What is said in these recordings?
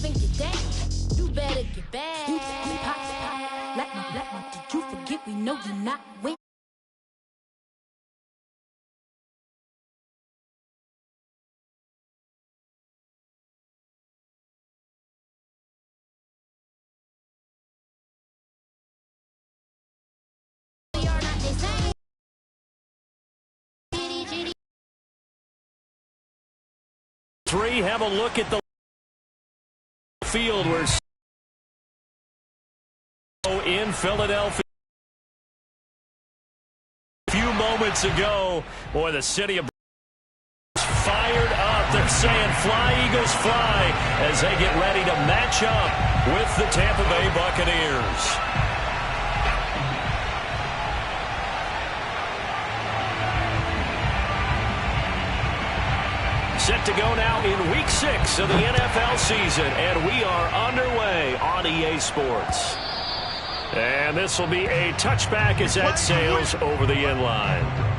and get down. You better get back. You pop, like my, did you forget we know you're not with. Have a look at the field where in Philadelphia a few moments ago. Boy, the city of fired up. They're saying fly, Eagles, fly as they get ready to match up with the Tampa Bay Buccaneers. Set to go now in Week 6 of the NFL season, and we are underway on EA Sports. And this will be a touchback as that sails over the end line.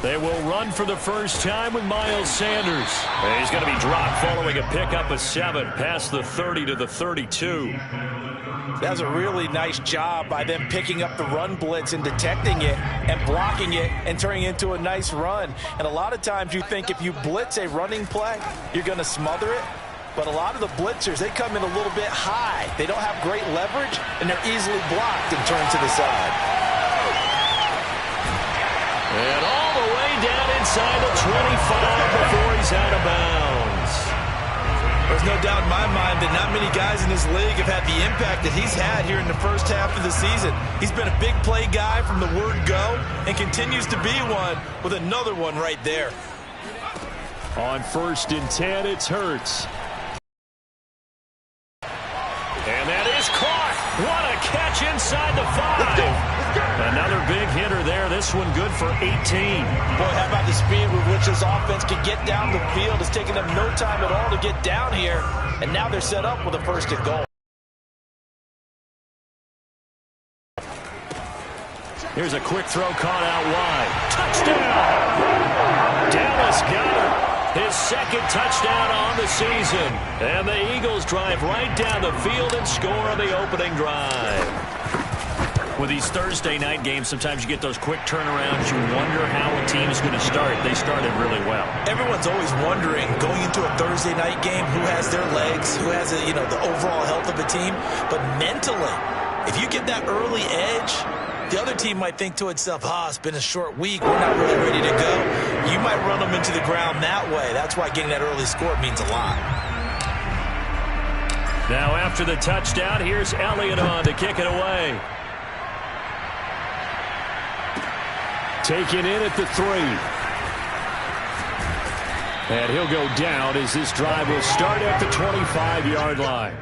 They will run for the first time with Miles Sanders. He's going to be dropped following a pickup of 7 past the 30 to the 32. That was a really nice job by them picking up the run blitz and detecting it and blocking it and turning it into a nice run. And a lot of times you think if you blitz a running play, you're going to smother it. But a lot of the blitzers, they come in a little bit high. They don't have great leverage, and they're easily blocked and turned to the side. And all the way down inside the 25 before he's out of bounds. There's no doubt in my mind that not many guys in this league have had the impact that he's had here in the first half of the season. He's been a big play guy from the word go and continues to be one with another one right there. On 1st and 10, it's Hurts. And that is caught. What a catch inside the 5. Another big hitter there. This one good for 18. Boy, how about the speed with which this offense can get down the field? It's taken them no time at all to get down here. And now they're set up with a 1st and goal. Here's a quick throw caught out wide. Touchdown! Dallas got it. His 2nd touchdown on the season. And the Eagles drive right down the field and score on the opening drive. With these Thursday night games, sometimes you get those quick turnarounds. You wonder how a team is going to start. They started really well. Everyone's always wondering, going into a Thursday night game, who has their legs, who has the overall health of a team. But mentally, if you get that early edge, the other team might think to itself, it's been a short week. We're not really ready to go. You might run them into the ground that way. That's why getting that early score means a lot. Now after the touchdown, here's Elliott on to kick it away. Taken in at the 3. And he'll go down as this drive will start at the 25-yard line.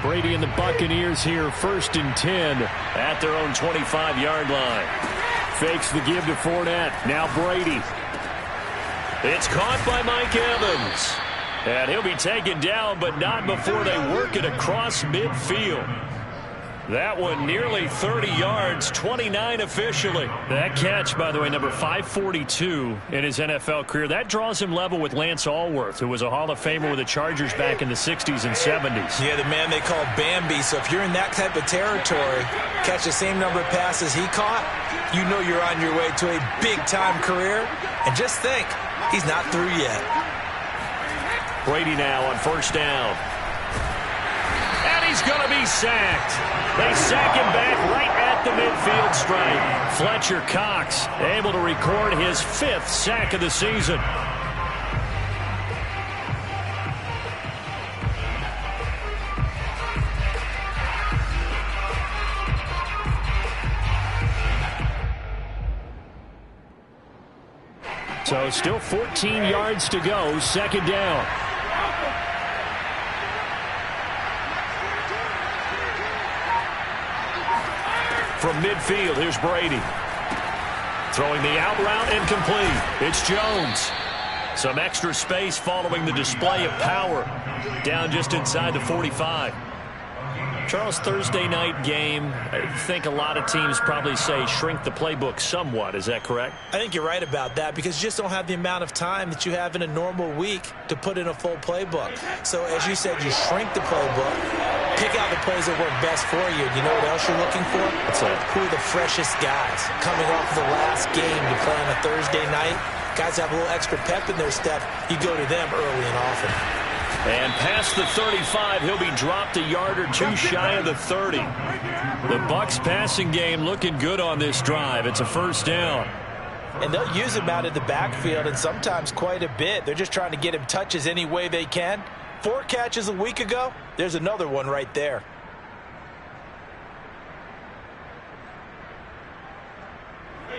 Brady and the Buccaneers here 1st and 10 at their own 25-yard line. Fakes the give to Fournette. Now Brady. It's caught by Mike Evans. And he'll be taken down, but not before they work it across midfield. That one nearly 30 yards, 29 officially. That catch, by the way, number 542 in his NFL career. That draws him level with Lance Allworth, who was a Hall of Famer with the Chargers back in the 60s and 70s. Yeah, the man they call Bambi. So if you're in that type of territory, catch the same number of passes he caught, you know you're on your way to a big-time career. And just think, he's not through yet. Brady now on 1st down. And he's going to be sacked. They sack him back right at the midfield stripe. Fletcher Cox able to record his 5th sack of the season. So still 14 yards to go, second down. From midfield, here's Brady. Throwing the out route and complete. It's Jones. Some extra space following the display of power. Down just inside the 45. Charles, Thursday night game, I think a lot of teams probably say shrink the playbook somewhat. Is that correct? I think you're right about that because you just don't have the amount of time that you have in a normal week to put in a full playbook. So as you said, you shrink the playbook, pick out the plays that work best for you. You know what else you're looking for? What's that? Who are the freshest guys coming off the last game to play on a Thursday night? Guys have a little extra pep in their step. You go to them early and often. And past the 35, he'll be dropped a yard or two shy of the 30. The Bucs passing game looking good on this drive. It's a first down. And they'll use him out of the backfield and sometimes quite a bit. They're just trying to get him touches any way they can. 4 catches a week ago. There's another one right there.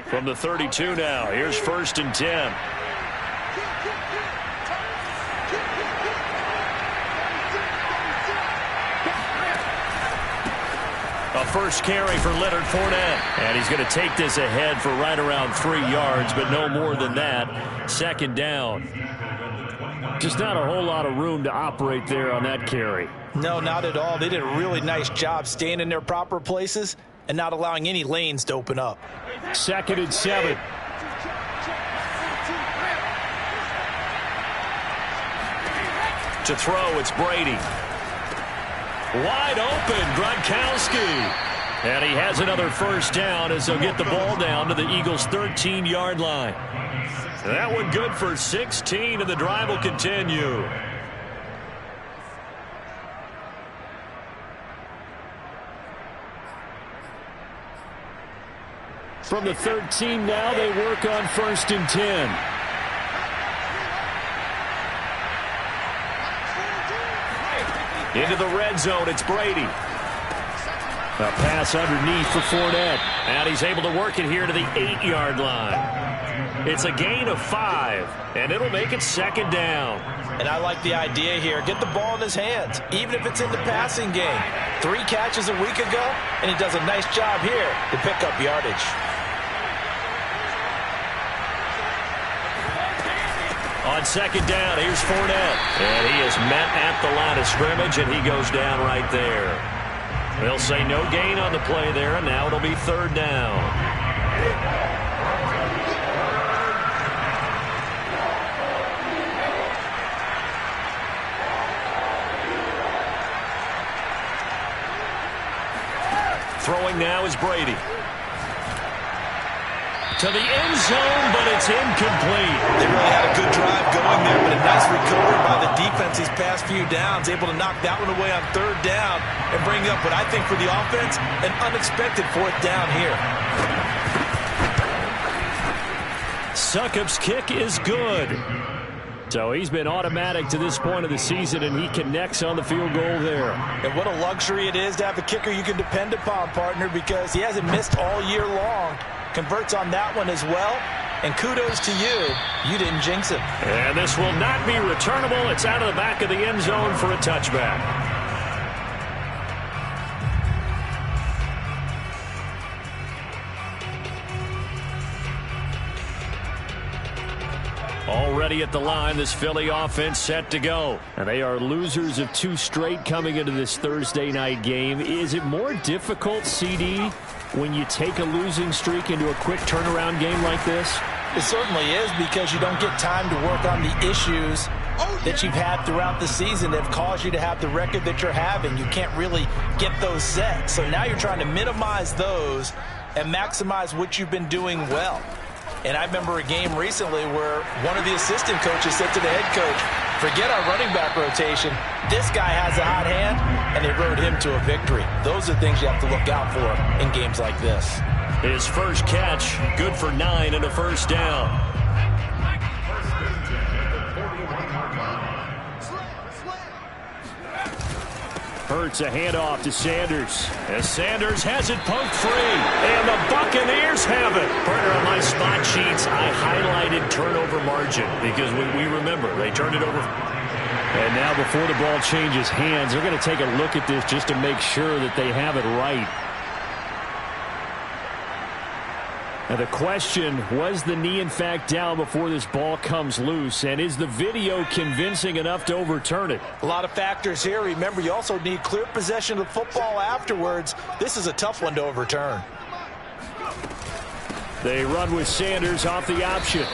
From the 32 now, here's 1st and 10. A first carry for Leonard Fournette. And he's going to take this ahead for right around 3 yards, but no more than that. Second down. Just not a whole lot of room to operate there on that carry. No, not at all. They did a really nice job staying in their proper places and not allowing any lanes to open up. 2nd and 7. To throw, it's Brady. Wide open, Gronkowski. And he has another first down as they'll get the ball down to the Eagles' 13-yard line. That one good for 16, and the drive will continue. From the 13 now, they work on 1st and 10. Into the red zone, it's Brady. A pass underneath for Fournette. And he's able to work it here to the 8-yard line. It's a gain of 5, and it'll make it second down. And I like the idea here. Get the ball in his hands, even if it's in the passing game. 3 catches a week ago, and he does a nice job here to pick up yardage. On second down, here's Fournette. And he is met at the line of scrimmage, and he goes down right there. They'll say no gain on the play there, and now it'll be 3rd down. Throwing now is Brady. To the end zone, but it's incomplete. They really had a good drive going there, but a nice recovery by the defense these past few downs. Able to knock that one away on 3rd down and bring up what I think for the offense, an unexpected 4th down here. Succop's kick is good. So he's been automatic to this point of the season, and he connects on the field goal there. And what a luxury it is to have a kicker you can depend upon, partner, because he hasn't missed all year long. Converts on that one as well. And kudos to you. You didn't jinx him. And this will not be returnable. It's out of the back of the end zone for a touchback. Already at the line, this Philly offense set to go. And they are losers of 2 straight coming into this Thursday night game. Is it more difficult, CD, when you take a losing streak into a quick turnaround game like this? It certainly is, because you don't get time to work on the issues that you've had throughout the season that have caused you to have the record that you're having. You can't really get those set. So now you're trying to minimize those and maximize what you've been doing well. And I remember a game recently where one of the assistant coaches said to the head coach, Forget our running back rotation. This guy has a hot hand, and they rode him to a victory. Those are things you have to look out for in games like this. His first catch, good for 9 and a first down. Hurts a handoff to Sanders. As Sanders has it poked free. And the Buccaneers have it. Partner, on my spot sheets, I highlighted turnover margin because we remember they turned it over. And now before the ball changes hands, they're going to take a look at this just to make sure that they have it right. Now the question, was the knee in fact down before this ball comes loose? And is the video convincing enough to overturn it? A lot of factors here. Remember, you also need clear possession of the football afterwards. This is a tough one to overturn. They run with Sanders off the option.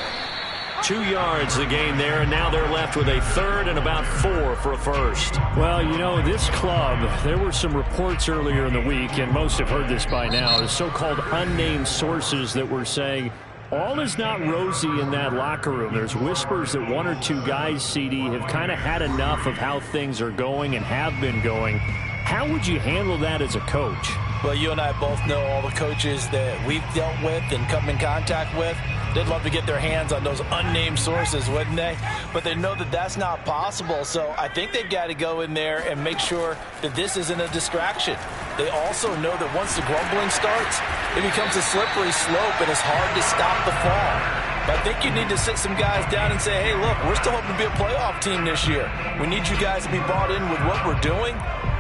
2 yards the gain there, and now they're left with a third and about 4 for a first. Well, you know, this club, there were some reports earlier in the week, and most have heard this by now, the so-called unnamed sources that were saying all is not rosy in that locker room. There's whispers that 1 or 2 guys, CD, have kind of had enough of how things are going and have been going. How would you handle that as a coach? Well, you and I both know all the coaches that we've dealt with and come in contact with. They'd love to get their hands on those unnamed sources, wouldn't they? But they know that that's not possible. So I think they've got to go in there and make sure that this isn't a distraction. They also know that once the grumbling starts, it becomes a slippery slope and it's hard to stop the fall. But I think you need to sit some guys down and say, hey, look, we're still hoping to be a playoff team this year. We need you guys to be bought in with what we're doing.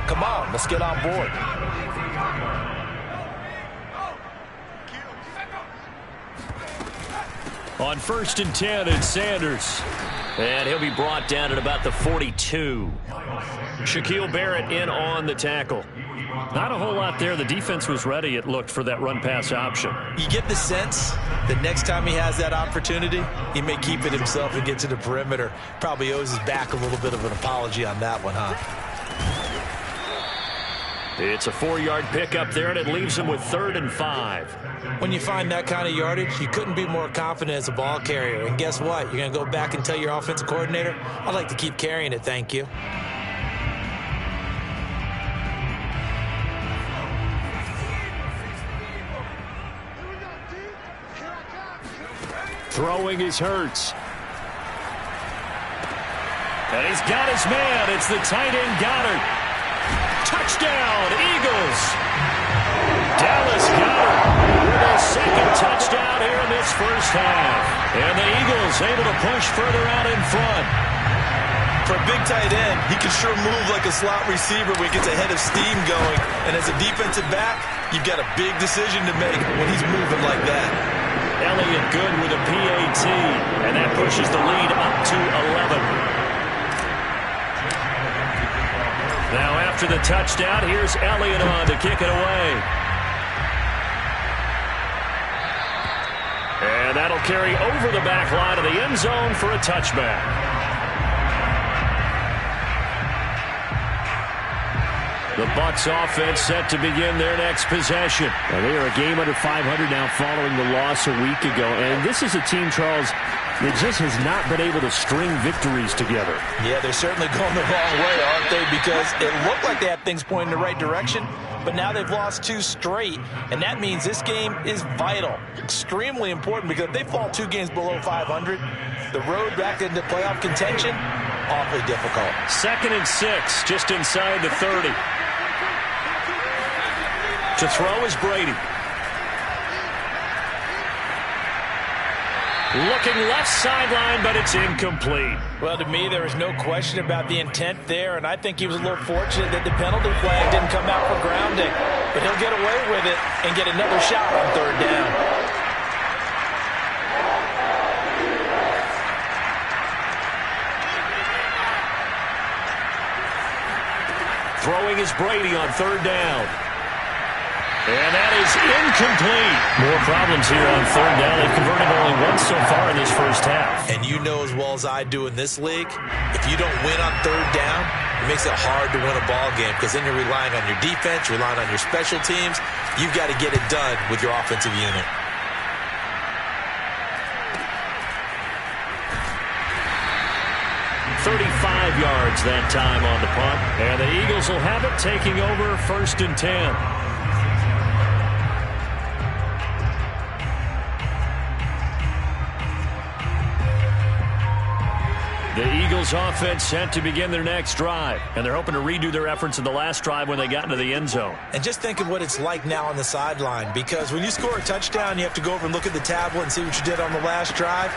Come on, let's get on board. On 1st and 10, it's Sanders. And he'll be brought down at about the 42. Shaquille Barrett in on the tackle. Not a whole lot there. The defense was ready, it looked, for that run-pass option. You get the sense that next time he has that opportunity, he may keep it himself and get to the perimeter. Probably owes his back a little bit of an apology on that one, huh? It's a 4-yard pickup there, and it leaves him with 3rd and 5. When you find that kind of yardage, you couldn't be more confident as a ball carrier. And guess what? You're going to go back and tell your offensive coordinator, I'd like to keep carrying it, thank you. Throwing is Hurts. And he's got his man. It's the tight end Goddard. Touchdown, Eagles. Dallas Goedert with a second touchdown here in this first half. And the Eagles able to push further out in front. For a big tight end, he can sure move like a slot receiver when he gets a head of steam going. And as a defensive back, you've got a big decision to make when he's moving like that. Elliott good with a PAT. And that pushes the lead up to 11. Now after the touchdown, here's Elliott on to kick it away. And that'll carry over the back line of the end zone for a touchback. The Bucs offense set to begin their next possession. Now they are a game under 500 now following the loss a week ago. And this is a team, Charles, that just has not been able to string victories together. Yeah, they're certainly going the wrong way, aren't they? Because it looked like they had things pointing in the right direction, but now they've lost 2 straight, and that means this game is vital, extremely important, because if they fall 2 games below 500, the road back into playoff contention, awfully difficult. 2nd and 6, just inside the 30. To throw is Brady. Looking left sideline, but it's incomplete. Well, to me, there is no question about the intent there, and I think he was a little fortunate that the penalty flag didn't come out for grounding. But he'll get away with it and get another shot on 3rd down. Throwing is Brady on 3rd down. And that is incomplete. More problems here on 3rd down. They've converted only once so far in this first half. And you know as well as I do in this league, if you don't win on 3rd down, it makes it hard to win a ball game because then you're relying on your defense, you're relying on your special teams. You've got to get it done with your offensive unit. 35 yards that time on the punt. And the Eagles will have it, taking over 1st and 10. The Eagles offense set to begin their next drive, and they're hoping to redo their efforts in the last drive when they got into the end zone. And just think of what it's like now on the sideline, because when you score a touchdown, you have to go over and look at the tablet and see what you did on the last drive.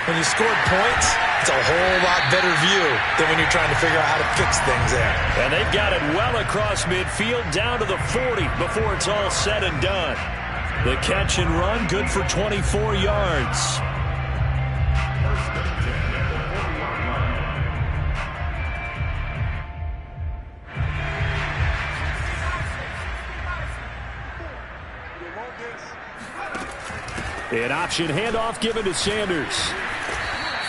When you scored points, it's a whole lot better view than when you're trying to figure out how to fix things there. And they've got it well across midfield down to the 40 before it's all said and done. The catch and run, good for 24 yards. An option handoff given to Sanders.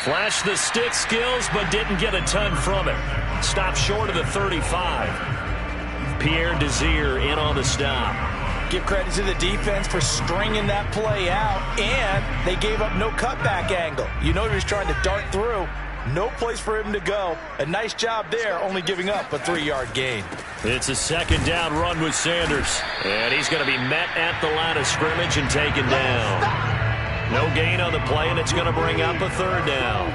Flashed the stick skills, but didn't get a ton from it. Stopped short of the 35. Pierre Desir in on the stop. Give credit to the defense for stringing that play out, and they gave up no cutback angle. You know he was trying to dart through. No place for him to go. A nice job there, only giving up a 3-yard gain. It's a 2nd down run with Sanders. And he's going to be met at the line of scrimmage and taken down. No gain on the play, and it's going to bring up a 3rd down.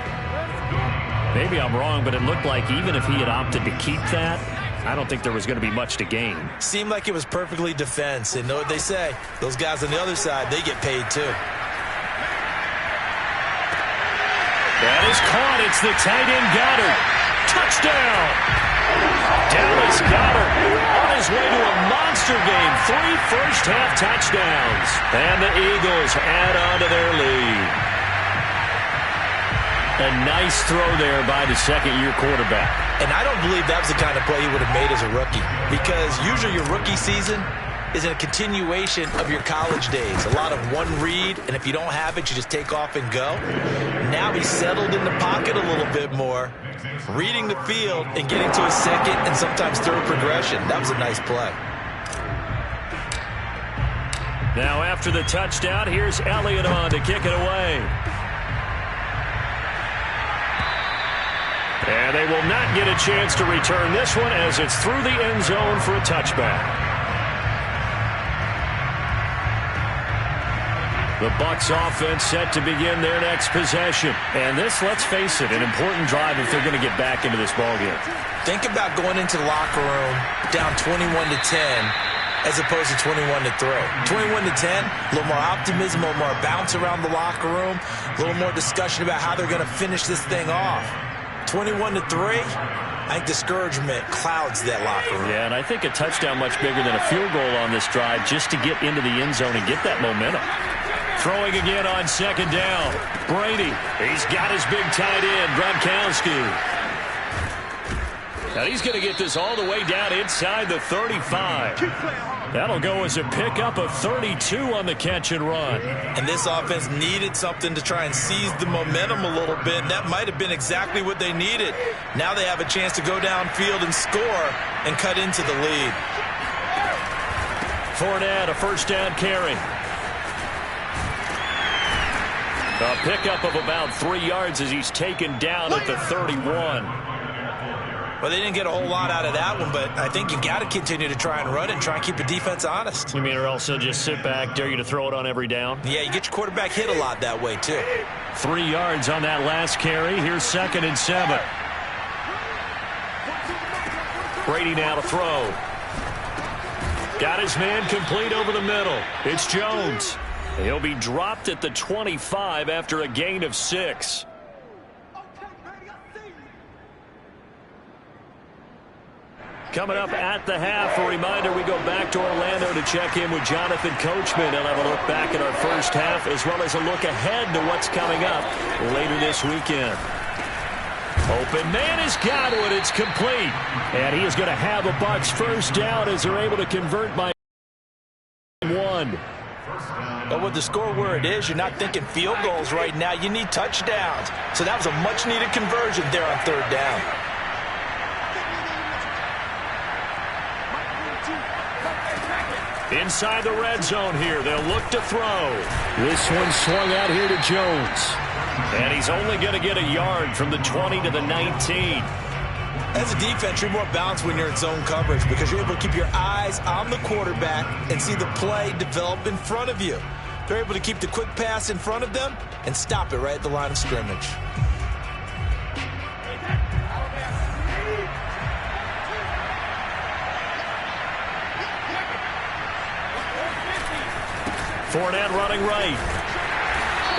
Maybe I'm wrong, but it looked like even if he had opted to keep that, I don't think there was going to be much to gain. Seemed like it was perfectly defense. And know what they say? Those guys on the other side, they get paid too. That is caught. It's the tight end Goddard. Touchdown! Dallas Goddard on his way to a monster game. 3 first-half touchdowns. And the Eagles add on to their lead. A nice throw there by the 2nd-year quarterback. And I don't believe that was the kind of play he would have made as a rookie, because usually your rookie season is a continuation of your college days. A lot of one read, and if you don't have it, you just take off and go. Now he's settled in the pocket a little bit more, reading the field and getting to a 2nd and sometimes 3rd progression. That was a nice play. Now after the touchdown, here's Elliott on to kick it away. And they will not get a chance to return this one as it's through the end zone for a touchback. The Bucs offense set to begin their next possession. And this, let's face it, an important drive if they're going to get back into this ballgame. Think about going into the locker room down 21-10 as opposed to 21-3. 21-10, a little more optimism, a little more bounce around the locker room, a little more discussion about how they're going to finish this thing off. 21-3, I think discouragement clouds that locker room. Yeah, and I think a touchdown much bigger than a field goal on this drive just to get into the end zone and get that momentum. Throwing again on 2nd down. Brady, he's got his big tight end, Gronkowski. Now he's going to get this all the way down inside the 35. That'll go as a pickup of 32 on the catch and run. And this offense needed something to try and seize the momentum a little bit, and that might have been exactly what they needed. Now they have a chance to go downfield and score and cut into the lead. Fournette, a 1st down carry. A pickup of about 3 yards as he's taken down at the 31. Well, they didn't get a whole lot out of that one, but I think you got to continue to try and run it and try and keep the defense honest. You mean, or else they'll just sit back, dare you to throw it on every down? Yeah, you get your quarterback hit a lot that way, too. 3 yards on that last carry. Here's 2nd and 7. Brady now to throw. Got his man complete over the middle. It's Jones. He'll be dropped at the 25 after a gain of 6. Coming up at the half, a reminder, we go back to Orlando to check in with Jonathan Coachman and have a look back at our first half as well as a look ahead to what's coming up later this weekend. Open man is Godwin. It's complete. And he is going to have a Bucs first down as they're able to convert by 1. But with the score where it is, you're not thinking field goals right now. You need touchdowns. So that was a much-needed conversion there on 3rd down. Inside the red zone here, they'll look to throw. This one swung out here to Jones. And he's only going to get a yard from the 20 to the 19. As a defense, you're more balanced when you're in zone coverage because you're able to keep your eyes on the quarterback and see the play develop in front of you. They're able to keep the quick pass in front of them and stop it right at the line of scrimmage. Fournette running right.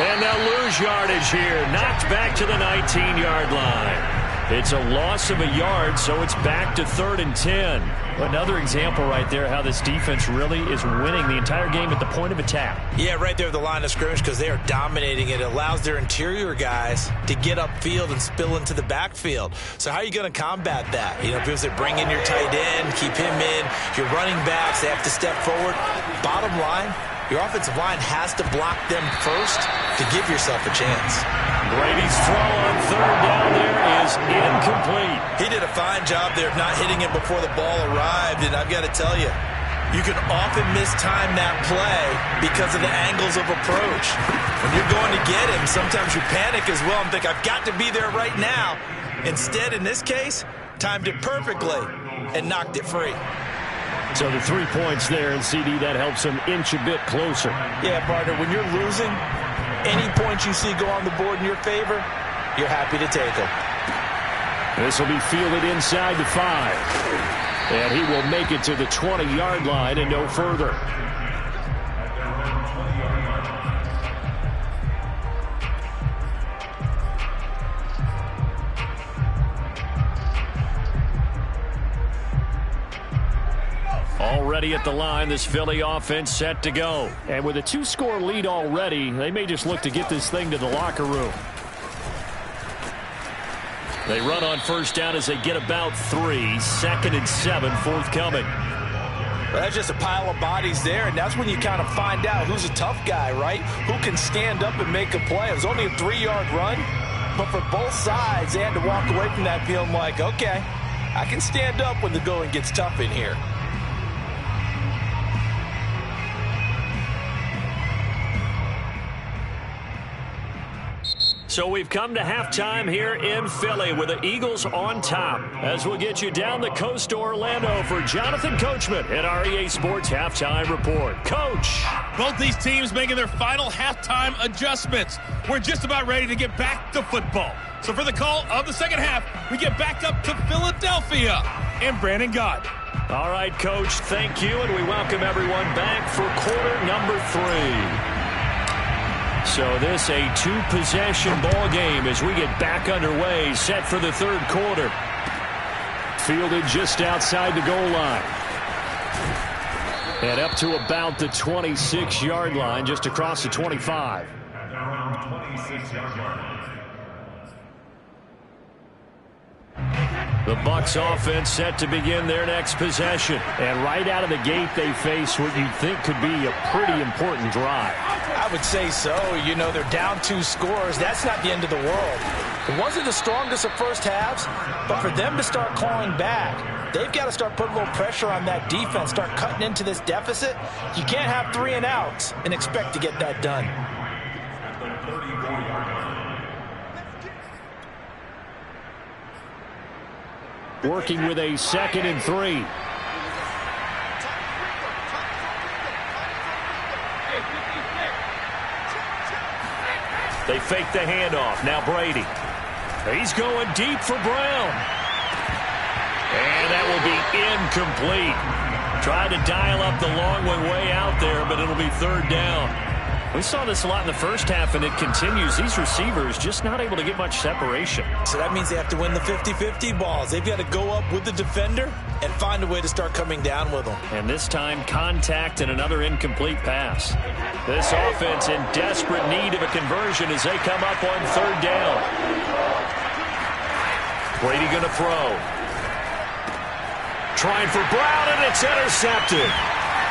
And they'll lose yardage here. Knocked back to the 19-yard line. It's a loss of a yard, so it's back to 3rd and 10. Another example right there how this defense really is winning the entire game at the point of attack. Yeah, right there at the line of scrimmage because they are dominating it. It allows their interior guys to get upfield and spill into the backfield. So how are you going to combat that? You know, because they bring in your tight end, keep him in. Your running backs, they have to step forward. Bottom line, your offensive line has to block them first to give yourself a chance. Brady's throw on 3rd down there is incomplete. He did a fine job there of not hitting him before the ball arrived, and I've got to tell you, you can often mistime that play because of the angles of approach. When you're going to get him, sometimes you panic as well and think, I've got to be there right now. Instead, in this case, timed it perfectly and knocked it free. So the 3 points there, and CD, that helps them inch a bit closer. Yeah, partner, when you're losing, any points you see go on the board in your favor, you're happy to take them. This will be fielded inside the 5. And he will make it to the 20-yard line and no further. Already at the line, this Philly offense set to go. And with a 2-score lead already, they may just look to get this thing to the locker room. They run on 1st down as they get about 3. 2nd and 7 forthcoming. Well, that's just a pile of bodies there, and that's when you kind of find out who's a tough guy, right? Who can stand up and make a play. It was only a 3-yard run, but for both sides, they had to walk away from that feeling like, okay, I can stand up when the going gets tough in here. So we've come to halftime here in Philly with the Eagles on top. As we'll get you down the coast to Orlando for Jonathan Coachman at our EA Sports Halftime Report. Coach. Both these teams making their final halftime adjustments. We're just about ready to get back to football. So for the call of the second half, we get back up to Philadelphia and Brandon Gott. All right, Coach, thank you, and we welcome everyone back for quarter number 3. So this a 2-possession ball game as we get back underway, set for the 3rd quarter. Fielded just outside the goal line. And up to about the 26-yard line, just across the 25. The Bucs offense set to begin their next possession. And right out of the gate, they face what you'd think could be a pretty important drive. I would say so. You know, they're down 2 scores. That's not the end of the world. It wasn't the strongest of first halves, but for them to start clawing back, they've got to start putting a little pressure on that defense, start cutting into this deficit. You can't have 3 and outs and expect to get that done. Working with a 2nd and 3. They fake the handoff. Now Brady. He's going deep for Brown. And that will be incomplete. Tried to dial up the long one way out there, but it'll be 3rd down. We saw this a lot in the first half, and it continues. These receivers just not able to get much separation. So that means they have to win the 50-50 balls. They've got to go up with the defender and find a way to start coming down with them. And this time, contact and another incomplete pass. This offense in desperate need of a conversion as they come up on 3rd down. Brady going to throw. Trying for Brown, and it's intercepted.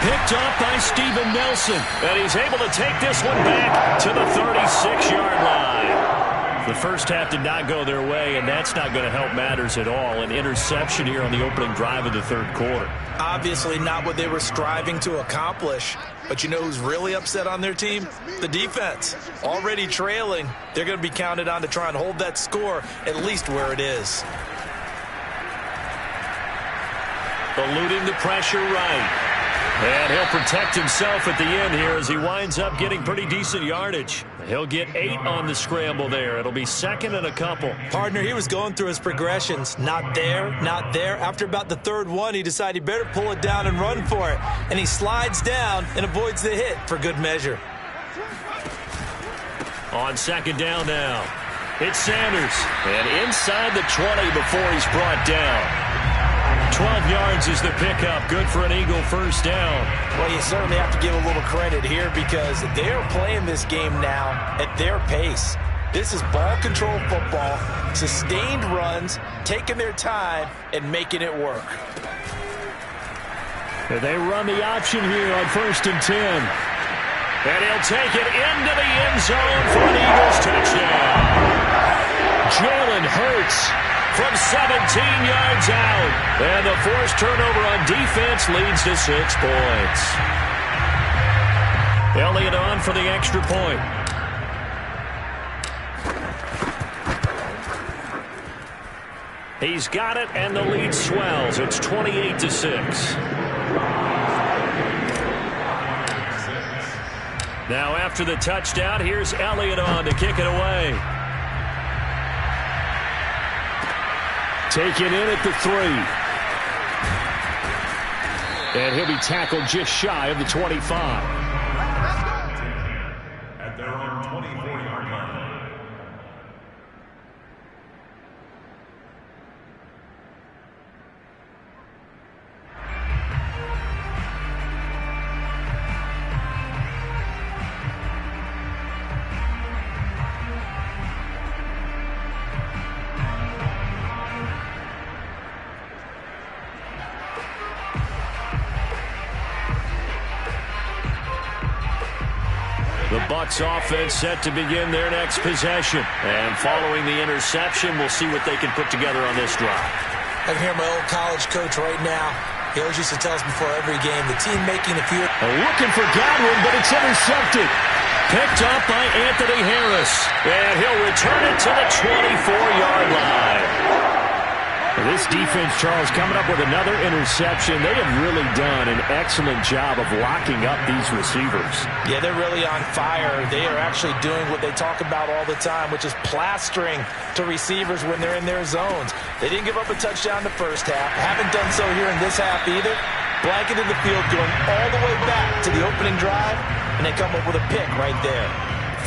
Picked up by Steven Nelson. And he's able to take this one back to the 36-yard line. The first half did not go their way, and that's not going to help matters at all. An interception here on the opening drive of the third quarter. Obviously not what they were striving to accomplish. But you know who's really upset on their team? The defense. Already trailing. They're going to be counted on to try and hold that score at least where it is. Eluding the pressure right. And he'll protect himself at the end here as he winds up getting pretty decent yardage. He'll get 8 on the scramble there. It'll be second and a couple. Partner, he was going through his progressions. Not there, not there. After about the third one, he decided he better pull it down and run for it. And he slides down and avoids the hit for good measure. On second down now, it's Sanders. And inside the 20 before he's brought down. 12 yards is the pickup. Good for an Eagle first down. Well, you certainly have to give a little credit here because they're playing this game now at their pace. This is ball control football, sustained runs, taking their time and making it work. They run the option here on 1st and 10. And he'll take it into the end zone for an Eagles touchdown. Jalen Hurts from 17 yards out. And the forced turnover on defense leads to 6 points. Elliott on for the extra point. He's got it, and the lead swells. It's 28-6. Now after the touchdown, here's Elliott on to kick it away. Taken in at the 3. And he'll be tackled just shy of the 25. At their own 24-yard line. The Bucs offense set to begin their next possession. And following the interception, we'll see what they can put together on this drive. I can hear my old college coach right now. He always used to tell us before every game, the team making a few... Looking for Godwin, but it's intercepted. Picked up by Anthony Harris. And he'll return it to the 24-yard line. This defense, Charles, coming up with another interception. They have really done an excellent job of locking up these receivers. Yeah, they're really on fire. They are actually doing what they talk about all the time, which is plastering to receivers when they're in their zones. They didn't give up a touchdown the first half. Haven't done so here in this half either. Blanketed the field, going all the way back to the opening drive, and they come up with a pick right there.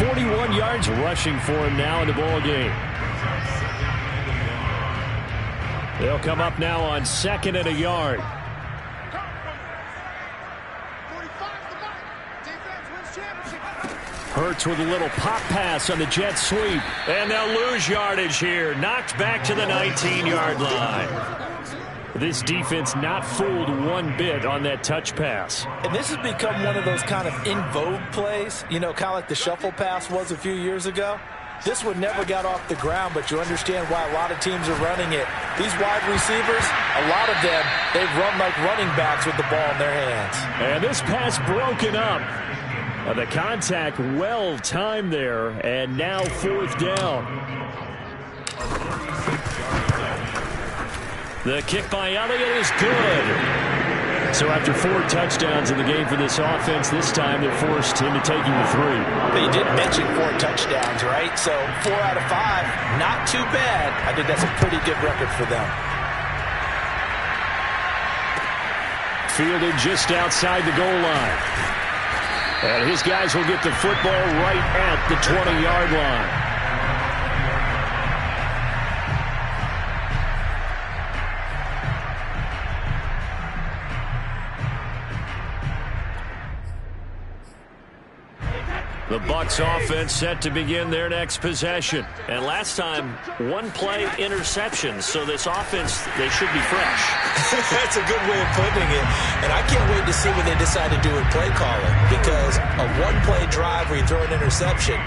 41 yards rushing for him now in the ball game. They'll come up now on 2nd and a yard. Hurts with a little pop pass on the jet sweep. And they'll lose yardage here. Knocked back to the 19-yard line. This defense not fooled one bit on that touch pass. And this has become one of those kind of in vogue plays, you know, kind of like the shuffle pass was a few years ago. This one never got off the ground, but you understand why a lot of teams are running it. These wide receivers, a lot of them, they run like running backs with the ball in their hands. And this pass broken up. The contact well timed there, and now 4th down. The kick by Elliott is good. So after 4 touchdowns in the game for this offense, this time they're forced into taking the 3. They did mention 4 touchdowns, right? So 4 out of 5, not too bad. I think that's a pretty good record for them. Fielded just outside the goal line. And his guys will get the football right at the 20-yard line. The Bucs offense set to begin their next possession. And last time, 1-play interception. So this offense, they should be fresh. That's a good way of putting it. And I can't wait to see what they decide to do with play calling. Because a 1-play drive where you throw an interception,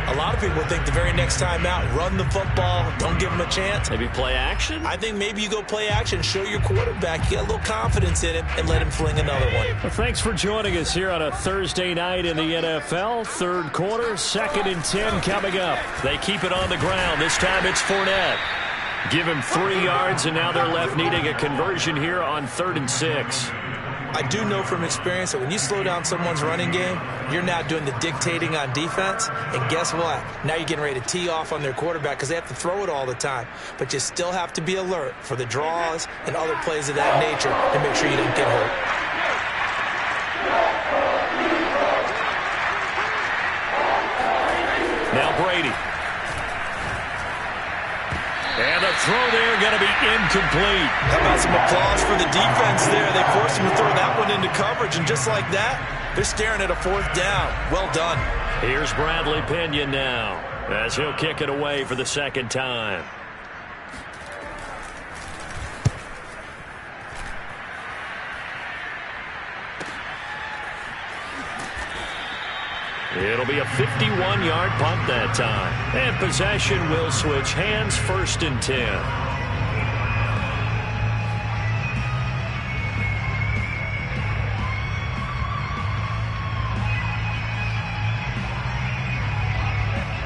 A lot of people think the very next time out, run the football, don't give him a chance. Maybe play action? I think maybe you go play action, show your quarterback you got a little confidence in him, and let him fling another one. Well, thanks for joining us here on a Thursday night in the NFL. Third quarter, 2nd and 10 coming up. They keep it on the ground. This time it's Fournette. Give him 3 yards, and now they're left needing a conversion here on 3rd and 6. I do know from experience that when you slow down someone's running game, you're now doing the dictating on defense. And guess what? Now you're getting ready to tee off on their quarterback because they have to throw it all the time. But you still have to be alert for the draws and other plays of that nature to make sure you don't get hurt. Now Brady. And the throw there going to be incomplete. How about some applause for the defense there? They forced him to throw that one into coverage, and just like that, they're staring at a 4th down. Well done. Here's Bradley Pinion now as he'll kick it away for the 2nd time. It'll be a 51-yard punt that time. And possession will switch hands, 1st and 10.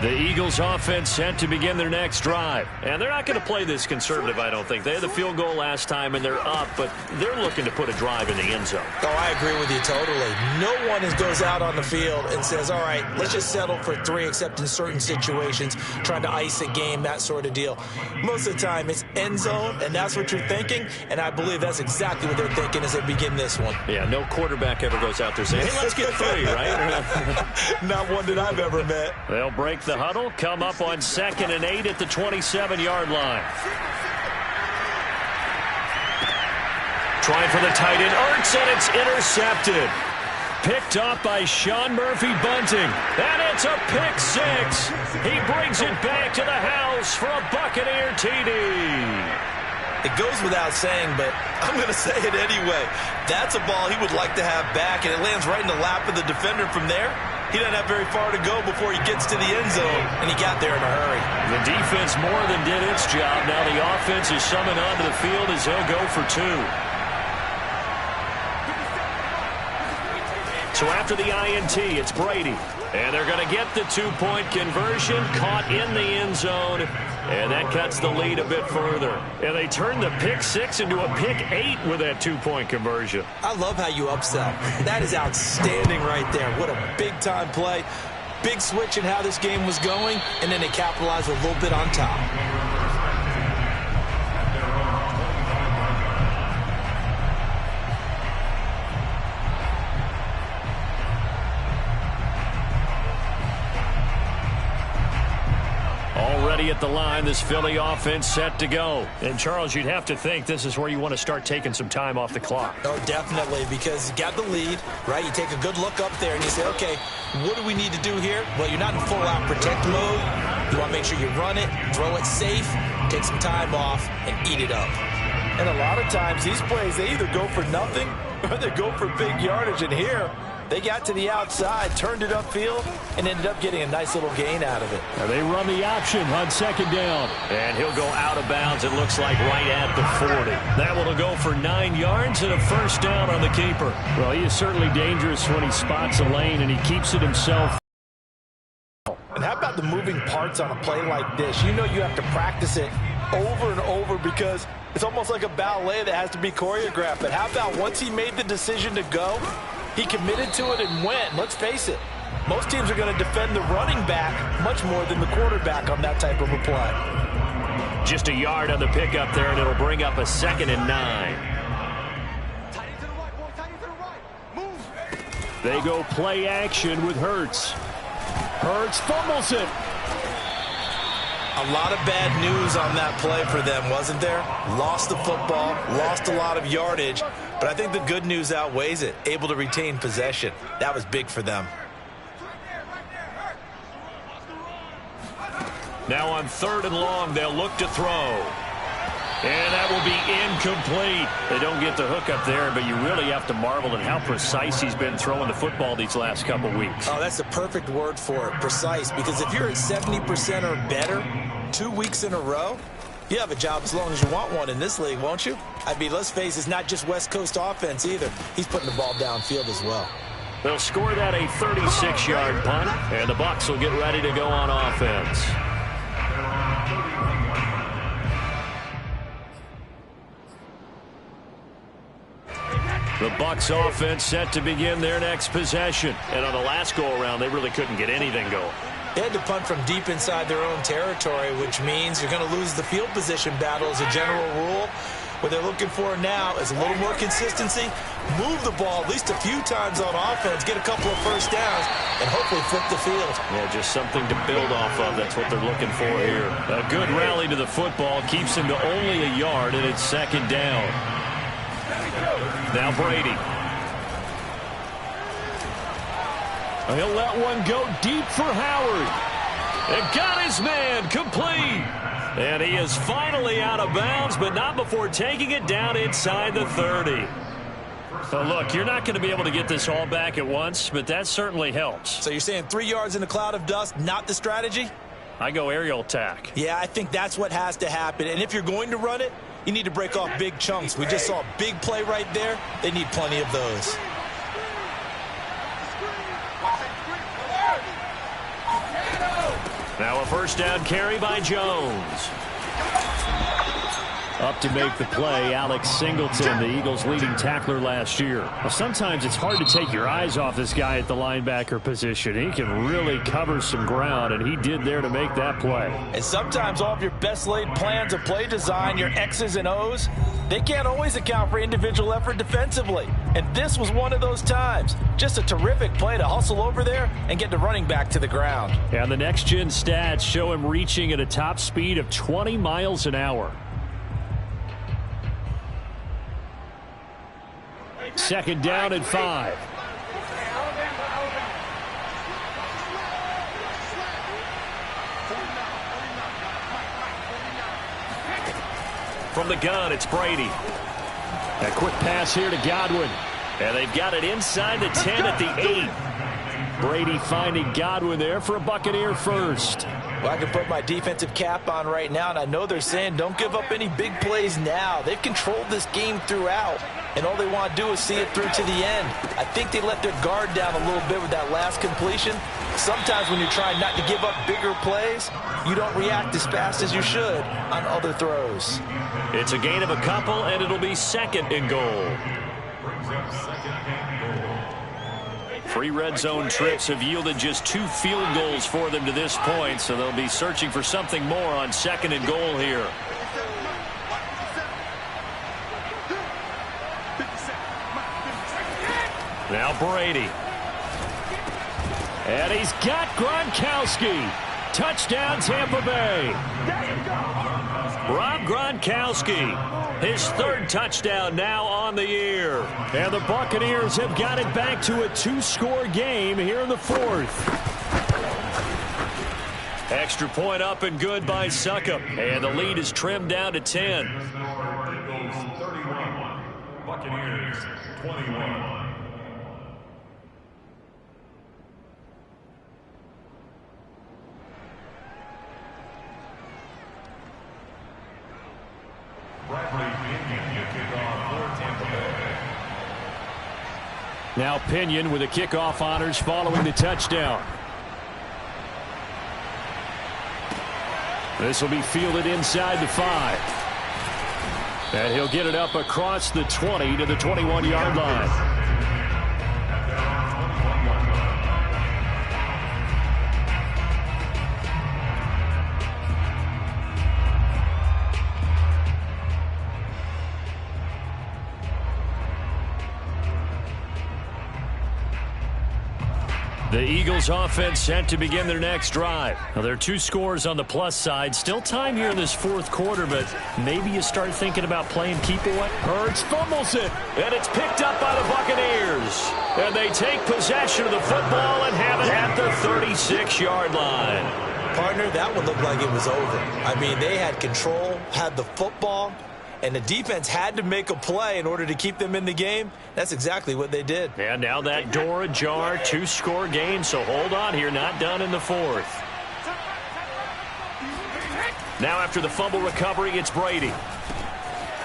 The Eagles offense set to begin their next drive. And they're not going to play this conservative, I don't think. They had the field goal last time, and they're up, but they're looking to put a drive in the end zone. Oh, I agree with you totally. No one goes out on the field and says, all right, let's just settle for 3, except in certain situations, trying to ice a game, that sort of deal. Most of the time, it's end zone, and that's what you're thinking, and I believe that's exactly what they're thinking as they begin this one. Yeah, no quarterback ever goes out there saying, hey, let's get 3, right? Not one that I've ever met. They'll break the huddle, come up on 2nd and 8 at the 27-yard line. Trying for the tight end, Ertz, and it's intercepted. Picked up by Sean Murphy-Bunting, and it's a pick 6. He brings it back to the house for a Buccaneer TD. It goes without saying, but I'm going to say it anyway. That's a ball he would like to have back, and it lands right in the lap of the defender from there. He doesn't have very far to go before he gets to the end zone, and he got there in a hurry. The defense more than did its job. Now the offense is summoned onto the field as they'll go for 2. So after the INT, it's Brady. And they're going to get the 2-point conversion, caught in the end zone. And that cuts the lead a bit further. And they turn the pick 6 into a pick 8 with that 2-point conversion. I love how you upsell. That is outstanding right there. What a big-time play. Big switch in how this game was going, and then they capitalized a little bit on top. Already at the line, this Philly offense set to go. And, Charles, you'd have to think this is where you want to start taking some time off the clock. Oh, definitely, because you got the lead, right? You take a good look up there and you say, okay, what do we need to do here? Well, you're not in full-out protect mode. You want to make sure you run it, throw it safe, take some time off, and eat it up. And a lot of times, these plays, they either go for nothing or they go for big yardage. And here, they got to the outside, turned it upfield, and ended up getting a nice little gain out of it. Now they run the option on 2nd down. And he'll go out of bounds, it looks like, right at the 40. That one will go for 9 yards and a 1st down on the keeper. Well, he is certainly dangerous when he spots a lane, and he keeps it himself. And how about the moving parts on a play like this? You know you have to practice it over and over because it's almost like a ballet that has to be choreographed. But how about once he made the decision to go, he committed to it and went. Let's face it, most teams are going to defend the running back much more than the quarterback on that type of a play. Just a yard on the pickup there, and it'll bring up a 2nd and 9. They go play action with Hurts. Hurts fumbles it. A lot of bad news on that play for them, wasn't there? Lost the football, lost a lot of yardage, but I think the good news outweighs it. Able to retain possession. That was big for them. Now on 3rd and long, they'll look to throw. And that will be incomplete. They don't get the hook up there, but you really have to marvel at how precise he's been throwing the football these last couple weeks. Oh, that's the perfect word for it, precise, because if you're at 70% or better 2 weeks in a row, you have a job as long as you want one in this league, won't you? I mean, let's face it, it's not just West Coast offense either. He's putting the ball downfield as well. They'll score that a 36-yard punt, and the Bucs will get ready to go on offense. The Bucs offense set to begin their next possession. And on the last go-around, they really couldn't get anything going. They had to punt from deep inside their own territory, which means you're going to lose the field position battle as a general rule. What they're looking for now is a little more consistency, move the ball at least a few times on offense, get a couple of first downs, and hopefully flip the field. Yeah, just something to build off of. That's what they're looking for here. A good rally to the football keeps them to only a yard, and it's second down. Now Brady. He'll let one go deep for Howard. And got his man complete. And he is finally out of bounds, but not before taking it down inside the 30. So look, you're not going to be able to get this all back at once, but that certainly helps. So you're saying 3 yards in a cloud of dust, not the strategy? I go aerial attack. Yeah, I think that's what has to happen. And if you're going to run it, you need to break off big chunks. We just saw a big play right there. They need plenty of those. Now a first down carry by Jones. Up to make the play, Alex Singleton, the Eagles' leading tackler last year. Well, sometimes it's hard to take your eyes off this guy at the linebacker position. He can really cover some ground, and he did there to make that play. And sometimes all of your best laid plans of play design, your X's and O's, they can't always account for individual effort defensively. And this was one of those times. Just a terrific play to hustle over there and get the running back to the ground. And the next-gen stats show him reaching at a top speed of 20 miles an hour. Second down and 5. From the gun, it's Brady. A quick pass here to Godwin. And they've got it inside the 10 at the 8. Brady finding Godwin there for a Buccaneer first. Well, I can put my defensive cap on right now, and I know they're saying don't give up any big plays now. They've controlled this game throughout, and all they want to do is see it through to the end. I think they let their guard down a little bit with that last completion. Sometimes when you're trying not to give up bigger plays, you don't react as fast as you should on other throws. It's a gain of a couple, and it'll be second and goal. 3 red zone trips have yielded just 2 field goals for them to this point, so they'll be searching for something more on second and goal here. Now Brady. And he's got Gronkowski. Touchdown, Tampa Bay. Rob Gronkowski, his 3rd touchdown now on the year. And the Buccaneers have got it back to a 2-score game here in the 4th. Extra point up and good by Succop. And the lead is trimmed down to 10. Eagles 31, Buccaneers 21. Now Pinion with the kickoff honors following the touchdown. This will be fielded inside the 5. And he'll get it up across the 20 to the 21-yard line. The Eagles offense set to begin their next drive. Now, there are 2 scores on the plus side. Still time here in this 4th quarter, but maybe you start thinking about playing keep away. Hurts fumbles it, and it's picked up by the Buccaneers. And they take possession of the football and have it at the 36-yard line. Partner, that one looked like it was over. I mean, they had control, had the football, and the defense had to make a play in order to keep them in the game. That's exactly what they did. And now that door ajar, 2-score game, so hold on here, not done in the fourth. Now after the fumble recovery, it's Brady.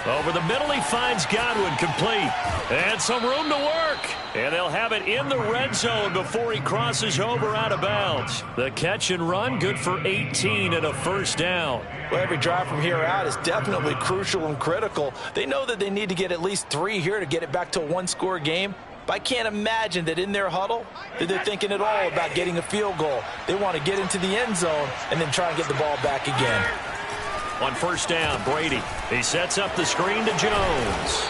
Over the middle, he finds Godwin, complete. And some room to work. And they'll have it in the red zone before he crosses over out of bounds. The catch and run, good for 18 and a first down. Well, every drive from here out is definitely crucial and critical. They know that they need to get at least 3 here to get it back to a 1-score game. But I can't imagine that in their huddle that they're thinking at all about getting a field goal. They want to get into the end zone and then try and get the ball back again. On first down, Brady. He sets up the screen to Jones.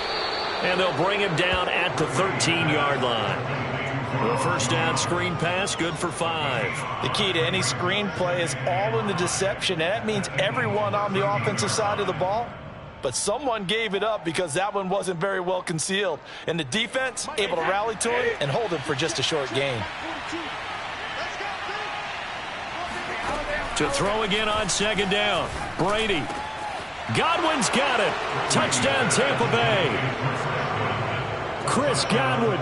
And they'll bring him down at the 13-yard line. The first down screen pass, good for 5. The key to any screen play is all in the deception, and that means everyone on the offensive side of the ball. But someone gave it up because that one wasn't very well concealed. And the defense able to rally to it and hold him for just a short gain. To throw again on second down, Brady. Godwin's got it. Touchdown, Tampa Bay. Chris Godwin,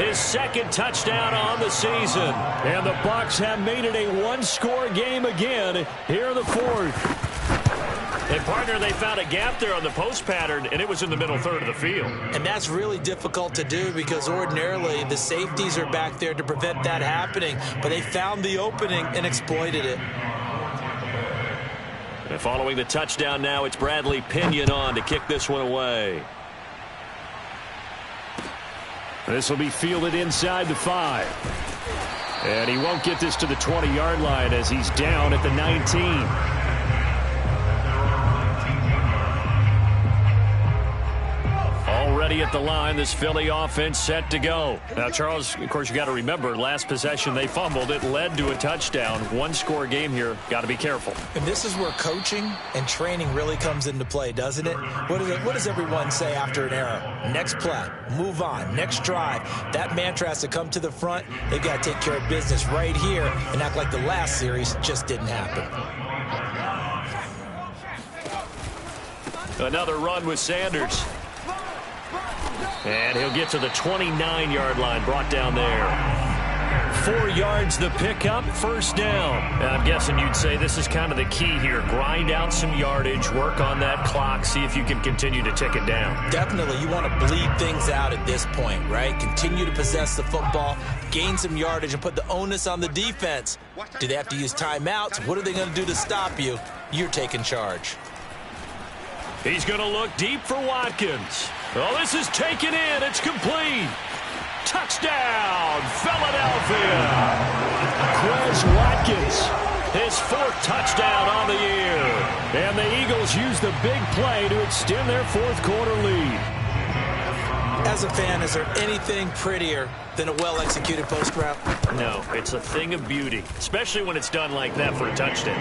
his second touchdown on the season. And the Bucs have made it a 1-score game again here in the fourth. And, partner, they found a gap there on the post pattern, and it was in the middle third of the field. And that's really difficult to do because ordinarily the safeties are back there to prevent that happening. But they found the opening and exploited it. And following the touchdown now, it's Bradley Pinion on to kick this one away. This will be fielded inside the 5. And he won't get this to the 20-yard line as he's down at the 19. Already at the line, this Philly offense set to go. Now, Charles, of course, you got to remember, last possession they fumbled. It led to a touchdown. 1-score game here. Got to be careful. And this is where coaching and training really comes into play, doesn't it? What does everyone say after an error? Next play, move on, next drive. That mantra has to come to the front. They've got to take care of business right here and act like the last series just didn't happen. Another run with Sanders. And he'll get to the 29-yard line, brought down there. 4 yards the pickup, first down. And I'm guessing you'd say this is kind of the key here. Grind out some yardage, work on that clock, see if you can continue to tick it down. Definitely, you want to bleed things out at this point, right? Continue to possess the football, gain some yardage, and put the onus on the defense. Do they have to use timeouts? What are they going to do to stop you? You're taking charge. He's going to look deep for Watkins. Oh, this is taken in. It's complete. Touchdown, Philadelphia. Chris Watkins, his 4th touchdown on the year. And the Eagles use the big play to extend their 4th quarter lead. As a fan, is there anything prettier than a well-executed post route? No, it's a thing of beauty, especially when it's done like that for a touchdown.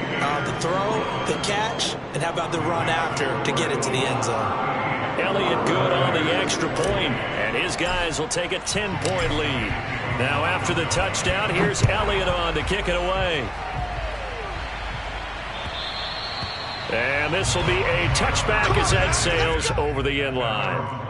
The throw, the catch, and how about the run after to get it to the end zone? Elliott good on the extra point, and his guys will take a 10-point lead. Now after the touchdown, here's Elliott on to kick it away. And this will be a touchback as that sails over the end line.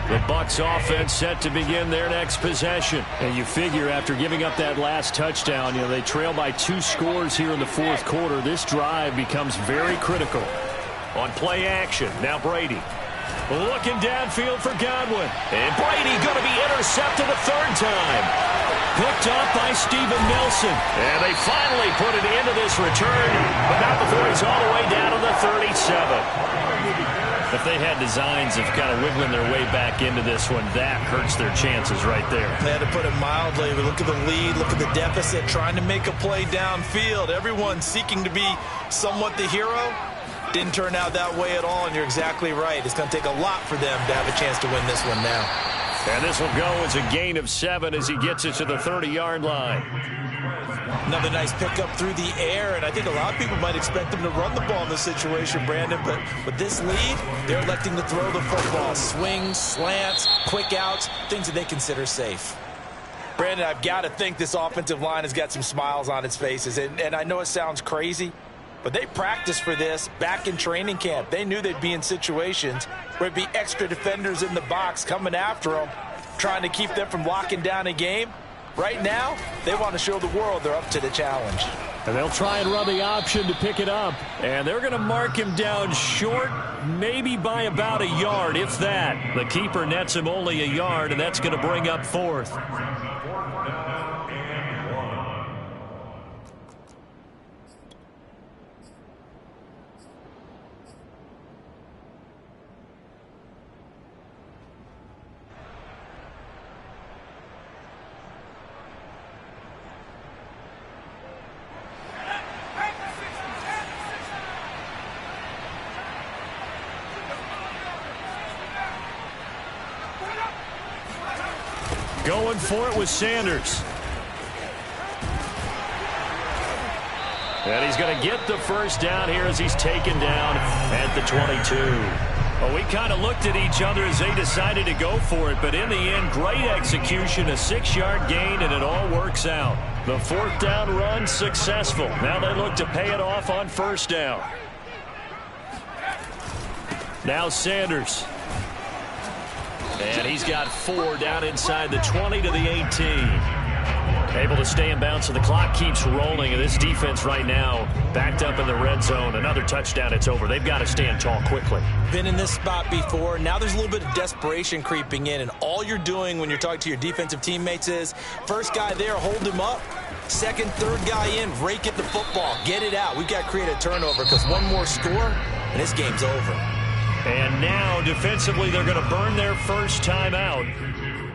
The Bucs offense set to begin their next possession. And you figure after giving up that last touchdown, they trail by 2 scores here in the 4th quarter. This drive becomes very critical. On play action, now Brady. Looking downfield for Godwin. And Brady going to be intercepted a 3rd time. Picked up by Steven Nelson. And they finally put it into this return, but not before he's all the way down to the 37. If they had designs of kind of wiggling their way back into this one, that hurts their chances right there. They had to put it mildly. But look at the lead, look at the deficit, trying to make a play downfield. Everyone seeking to be somewhat the hero. Didn't turn out that way at all, and you're exactly right. It's going to take a lot for them to have a chance to win this one now. And this will go as a gain of 7 as he gets it to the 30-yard line. Another nice pickup through the air, and I think a lot of people might expect them to run the ball in this situation, Brandon, but with this lead, they're electing to throw the football. Swings, slants, quick outs, things that they consider safe. Brandon, I've got to think this offensive line has got some smiles on its faces, and I know it sounds crazy, but they practiced for this back in training camp. They knew they'd be in situations where it'd be extra defenders in the box coming after them, trying to keep them from locking down a game. Right now, they want to show the world they're up to the challenge. And they'll try and run the option to pick it up. And they're going to mark him down short, maybe by about a yard, if that. The keeper nets him only a yard, and that's going to bring up 4th. Going for it with Sanders. And he's going to get the first down here as he's taken down at the 22. Well, we kind of looked at each other as they decided to go for it, but in the end, great execution, a 6-yard gain, and it all works out. The 4th down run successful. Now they look to pay it off on 1st down. Now Sanders. And he's got 4 down inside the 20 to the 18. Able to stay in bounds, so the clock keeps rolling. And this defense right now backed up in the red zone. Another touchdown, it's over. They've got to stand tall quickly. Been in this spot before. Now there's a little bit of desperation creeping in. And all you're doing when you're talking to your defensive teammates is, first guy there, hold him up. Second, third guy in, rake at the football. Get it out. We've got to create a turnover because one more score, and this game's over. And now, defensively, they're going to burn their first time out.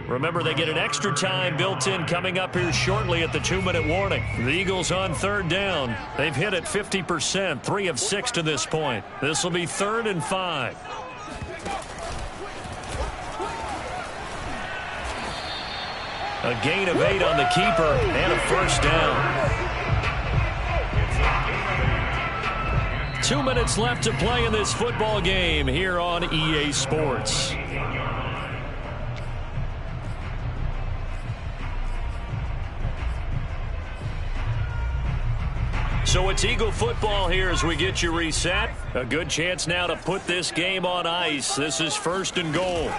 Remember, they get an extra time built in coming up here shortly at the 2-minute warning. The Eagles on 3rd down. They've hit it 50%, 3 of 6 to this point. This will be 3rd and 5. A gain of 8 on the keeper and a first down. 2 minutes left to play in this football game here on EA Sports. So it's Eagle football here as we get you reset. A good chance now to put this game on ice. This is 1st and goal.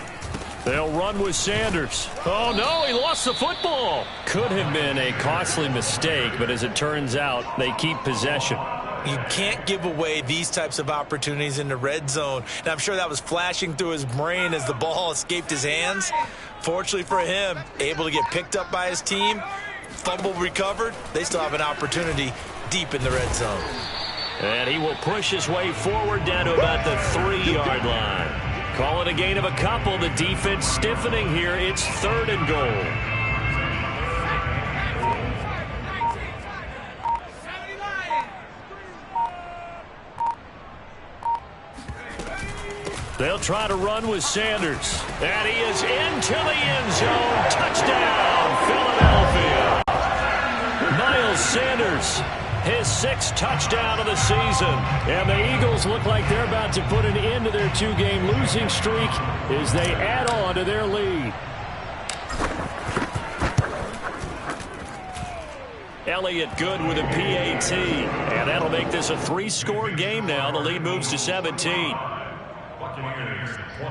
They'll run with Sanders. Oh, no, he lost the football. Could have been a costly mistake, but as it turns out, they keep possession. You can't give away these types of opportunities in the red zone. And I'm sure that was flashing through his brain as the ball escaped his hands. Fortunately for him, able to get picked up by his team, fumble recovered. They still have an opportunity deep in the red zone. And he will push his way forward down to about the 3-yard line. Call it a gain of a couple. The defense stiffening here. It's 3rd and goal. They'll try to run with Sanders. And he is into the end zone. Touchdown, Philadelphia. Miles Sanders, his 6th touchdown of the season. And the Eagles look like they're about to put an end to their 2-game losing streak as they add on to their lead. Elliott good with a PAT. And that'll make this a 3-score game now. The lead moves to 17. Buccaneers 28.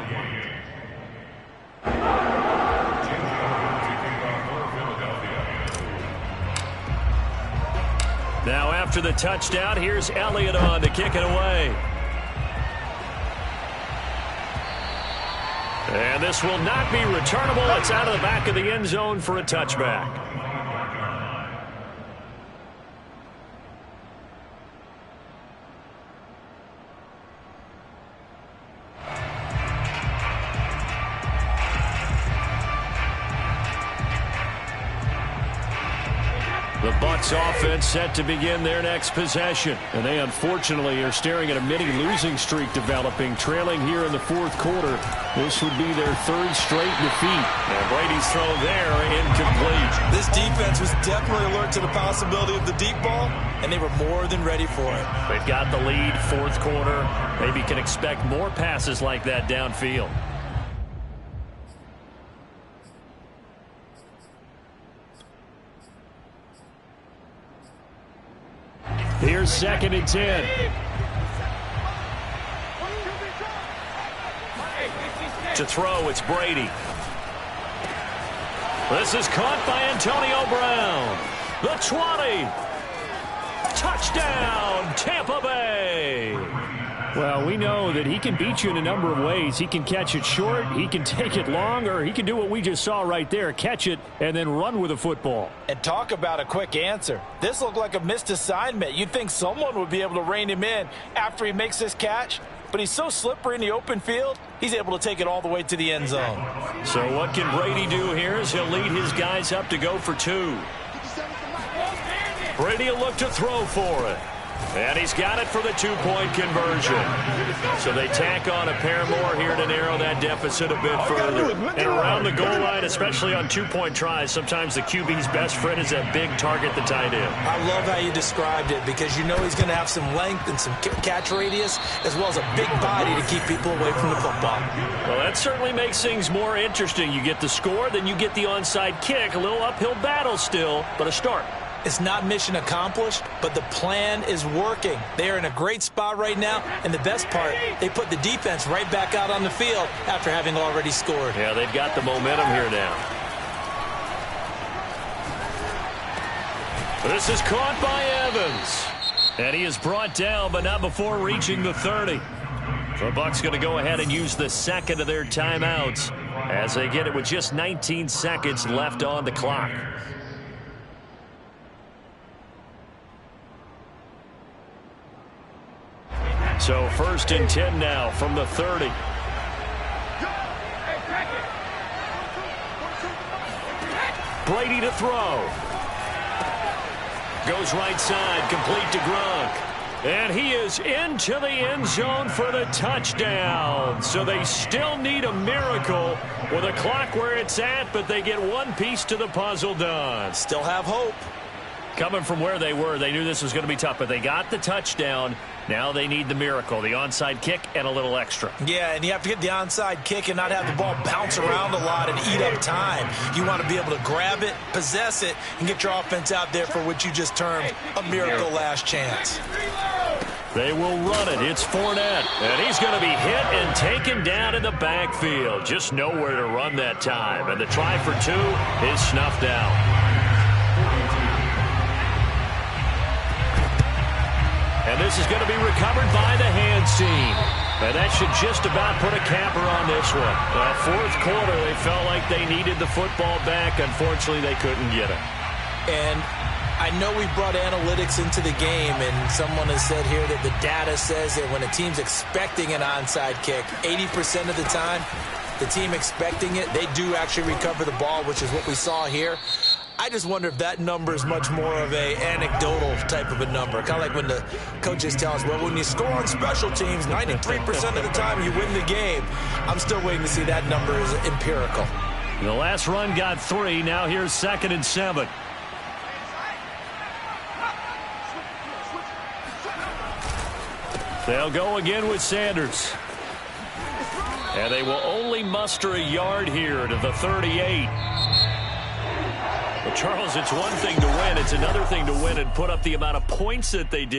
Now after the touchdown, here's Elliott on to kick it away. And this will not be returnable. It's out of the back of the end zone for a touchback. The Bucs offense set to begin their next possession. And they unfortunately are staring at a mini losing streak developing, trailing here in the fourth quarter. This would be their third straight defeat. And Brady's throw there incomplete. This defense was definitely alert to the possibility of the deep ball, and they were more than ready for it. They've got the lead, fourth quarter. Maybe can expect more passes like that downfield. Here's 2nd and 10. To throw, it's Brady. This is caught by Antonio Brown. The 20. Touchdown, Tampa Bay. Well, we know that he can beat you in a number of ways. He can catch it short, he can take it long, or he can do what we just saw right there, catch it and then run with the football. And talk about a quick answer. This looked like a missed assignment. You'd think someone would be able to rein him in after he makes this catch, but he's so slippery in the open field, he's able to take it all the way to the end zone. So what can Brady do here as he'll lead his guys up to go for 2. Brady will look to throw for it. And he's got it for the 2-point conversion. So they tack on a pair more here to narrow that deficit a bit further. And around the goal line, especially on 2-point tries, sometimes the QB's best friend is that big target, the tight end. I love how you described it because you know he's going to have some length and some catch radius as well as a big body to keep people away from the football. Well, that certainly makes things more interesting. You get the score, then you get the onside kick. A little uphill battle still, but a start. It's not mission accomplished, but the plan is working. They are in a great spot right now, and the best part, they put the defense right back out on the field after having already scored. Yeah, they've got the momentum here now. This is caught by Evans. And he is brought down, but not before reaching the 30. The Bucs going to go ahead and use the second of their timeouts as they get it with just 19 seconds left on the clock. So 1st and 10 now from the 30. Brady to throw. Goes right side, complete to Gronk. And he is into the end zone for the touchdown. So they still need a miracle with a clock where it's at, but they get one piece to the puzzle done. Still have hope. Coming from where they were, they knew this was going to be tough, but they got the touchdown. Now they need the miracle, the onside kick and a little extra. Yeah, and you have to get the onside kick and not have the ball bounce around a lot and eat up time. You want to be able to grab it, possess it, and get your offense out there for what you just termed a miracle last chance. They will run it. It's Fournette, and he's going to be hit and taken down in the backfield. Just nowhere to run that time, and the try for 2 is snuffed out. And this is going to be recovered by the hands team. And that should just about put a capper on this one. Fourth quarter, they felt like they needed the football back. Unfortunately, they couldn't get it. And I know we brought analytics into the game, and someone has said here that the data says that when a team's expecting an onside kick, 80% of the time, the team expecting it, they do actually recover the ball, which is what we saw here. I just wonder if that number is much more of a anecdotal type of a number. Kind of like when the coaches tell us, well, when you score on special teams, 93% of the time you win the game. I'm still waiting to see that number is empirical. The last run got 3. Now here's 2nd and 7. They'll go again with Sanders. And they will only muster a yard here to the 38. Well, Charles, it's one thing to win. It's another thing to win and put up the amount of points that they did.